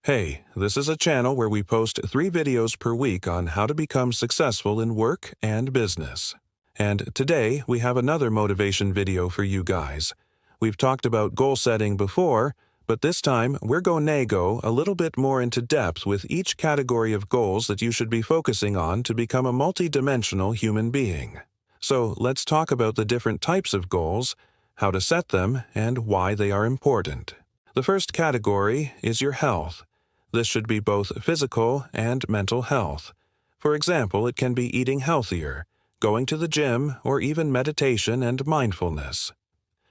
Hey, this is a channel where we post 3 videos per week on how to become successful in work and business. And today, we have another motivation video for you guys. We've talked about goal setting before, but this time we're going to go a little bit more into depth with each category of goals that you should be focusing on to become a multi-dimensional human being. So let's talk about the different types of goals, how to set them, and why they are important. The first category is your health. This should be both physical and mental health. For example, it can be eating healthier, going to the gym, or even meditation and mindfulness.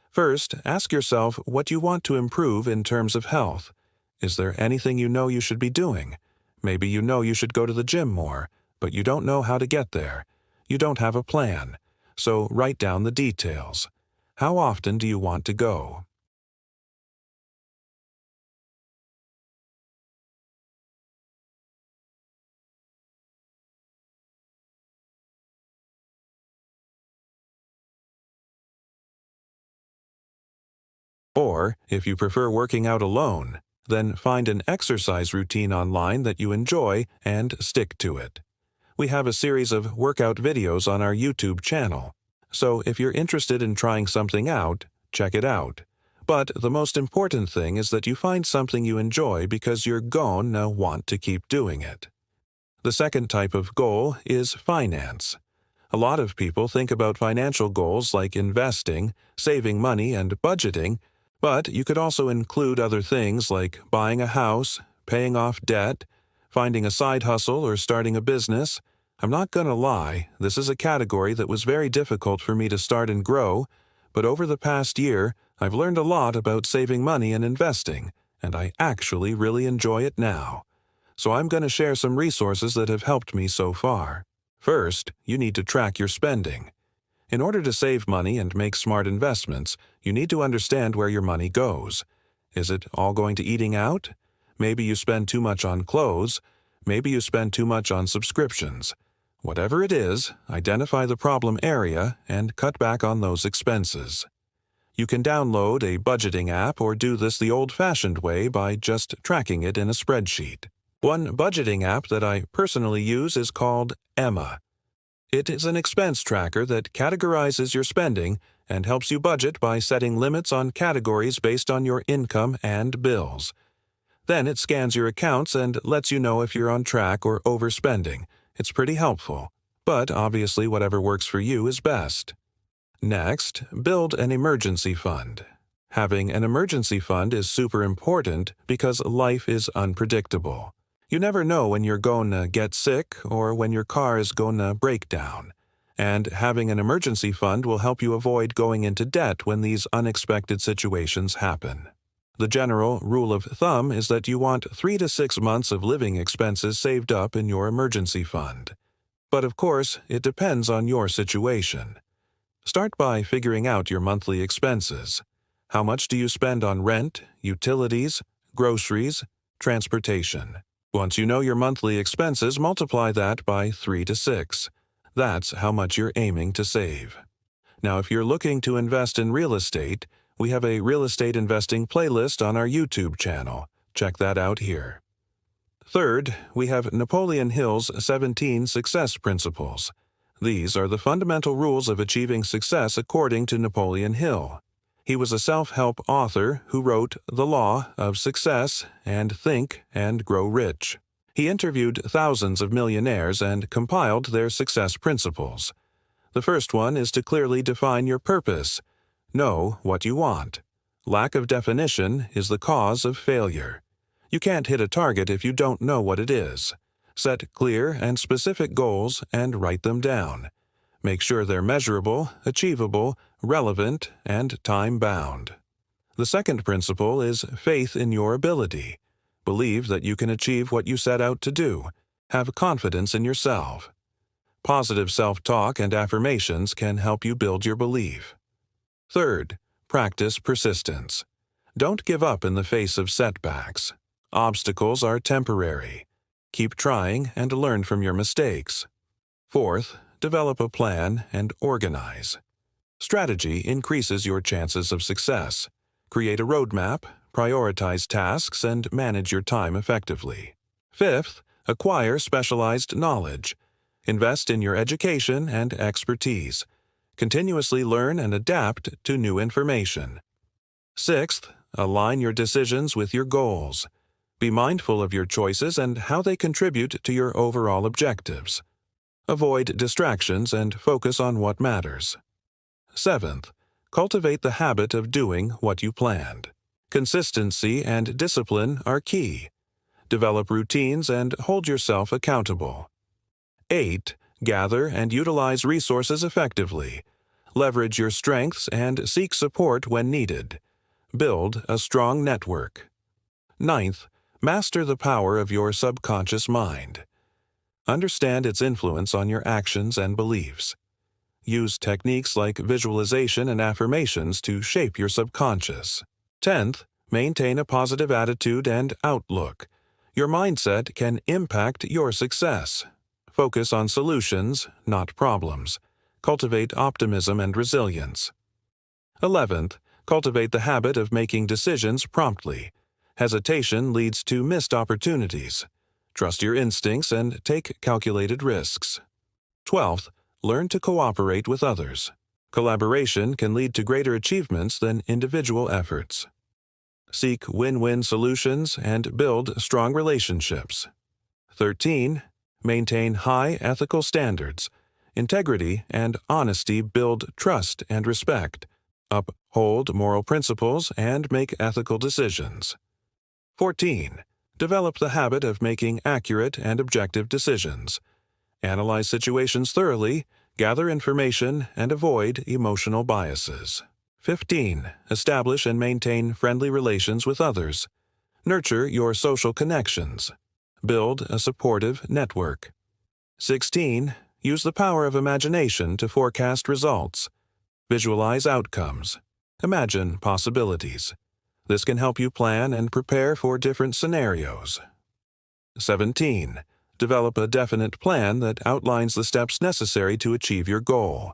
First, ask yourself what you want to improve in terms of health. Is there anything you know you should be doing? Maybe you know you should go to the gym more, but you don't know how to get there. You don't have a plan. So write down the details. How often do you want to go? Or, if you prefer working out alone, then find an exercise routine online that you enjoy and stick to it. We have a series of workout videos on our YouTube channel, so if you're interested in trying something out, check it out. But the most important thing is that you find something you enjoy because you're gonna want to keep doing it. The second type of goal is finance. A lot of people think about financial goals like investing, saving money, and budgeting, but you could also include other things like buying a house, paying off debt, finding a side hustle, or starting a business. I'm not gonna lie, this is a category that was very difficult for me to start and grow, but over the past year, I've learned a lot about saving money and investing, and I actually really enjoy it now. So I'm gonna share some resources that have helped me so far. First, you need to track your spending. In order to save money and make smart investments, you need to understand where your money goes. Is it all going to eating out? Maybe you spend too much on clothes. Maybe you spend too much on subscriptions. Whatever it is, identify the problem area and cut back on those expenses. You can download a budgeting app or do this the old-fashioned way by just tracking it in a spreadsheet. One budgeting app that I personally use is called Emma. It is an expense tracker that categorizes your spending and helps you budget by setting limits on categories based on your income and bills. Then it scans your accounts and lets you know if you're on track or overspending. It's pretty helpful, but obviously whatever works for you is best. Next, build an emergency fund. Having an emergency fund is super important because life is unpredictable. You never know when you're gonna get sick or when your car is gonna break down. And having an emergency fund will help you avoid going into debt when these unexpected situations happen. The general rule of thumb is that you want 3 to 6 months of living expenses saved up in your emergency fund. But of course, it depends on your situation. Start by figuring out your monthly expenses. How much do you spend on rent, utilities, groceries, transportation? Once you know your monthly expenses, multiply that by 3 to 6. That's how much you're aiming to save. Now, if you're looking to invest in real estate, we have a real estate investing playlist on our YouTube channel. Check that out here. Third, we have Napoleon Hill's 17 Success Principles. These are the fundamental rules of achieving success according to Napoleon Hill. He was a self-help author who wrote The Law of Success and Think and Grow Rich. He interviewed thousands of millionaires and compiled their success principles. The first one is to clearly define your purpose. Know what you want. Lack of definition is the cause of failure. You can't hit a target if you don't know what it is. Set clear and specific goals and write them down. Make sure they're measurable, achievable, relevant, and time-bound. The second principle is faith in your ability. Believe that you can achieve what you set out to do. Have confidence in yourself. Positive self-talk and affirmations can help you build your belief. Third, practice persistence. Don't give up in the face of setbacks. Obstacles are temporary. Keep trying and learn from your mistakes. Fourth, develop a plan and organize. Strategy increases your chances of success. Create a roadmap, prioritize tasks and manage your time effectively. Fifth, acquire specialized knowledge. Invest in your education and expertise. Continuously learn and adapt to new information. Sixth, align your decisions with your goals. Be mindful of your choices and how they contribute to your overall objectives. Avoid distractions and focus on what matters. Seventh, cultivate the habit of doing what you planned. Consistency and discipline are key. Develop routines and hold yourself accountable. 8. Gather and utilize resources effectively. Leverage your strengths and seek support when needed. Build a strong network. 9th, master the power of your subconscious mind. Understand its influence on your actions and beliefs. Use techniques like visualization and affirmations to shape your subconscious. 10th, maintain a positive attitude and outlook. Your mindset can impact your success. Focus on solutions, not problems. Cultivate optimism and resilience. 11th, cultivate the habit of making decisions promptly. Hesitation leads to missed opportunities. Trust your instincts and take calculated risks. 12th, learn to cooperate with others. Collaboration can lead to greater achievements than individual efforts. Seek win-win solutions and build strong relationships. 13. Maintain high ethical standards. Integrity and honesty build trust and respect. Uphold moral principles and make ethical decisions. 14. Develop the habit of making accurate and objective decisions. Analyze situations thoroughly, gather information, and avoid emotional biases. 15. Establish and maintain friendly relations with others. Nurture your social connections. Build a supportive network. 16. Use the power of imagination to forecast results. Visualize outcomes. Imagine possibilities. This can help you plan and prepare for different scenarios. 17. Develop a definite plan that outlines the steps necessary to achieve your goal.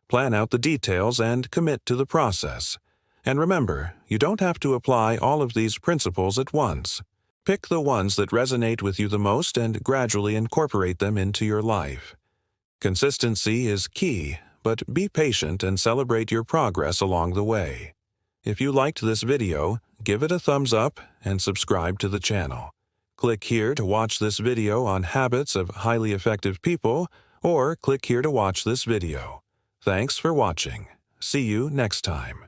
Plan out the details and commit to the process. And remember, you don't have to apply all of these principles at once. Pick the ones that resonate with you the most and gradually incorporate them into your life. Consistency is key, but be patient and celebrate your progress along the way. If you liked this video, give it a thumbs up and subscribe to the channel. Click here to watch this video on habits of highly effective people, or click here to watch this video. Thanks for watching. See you next time.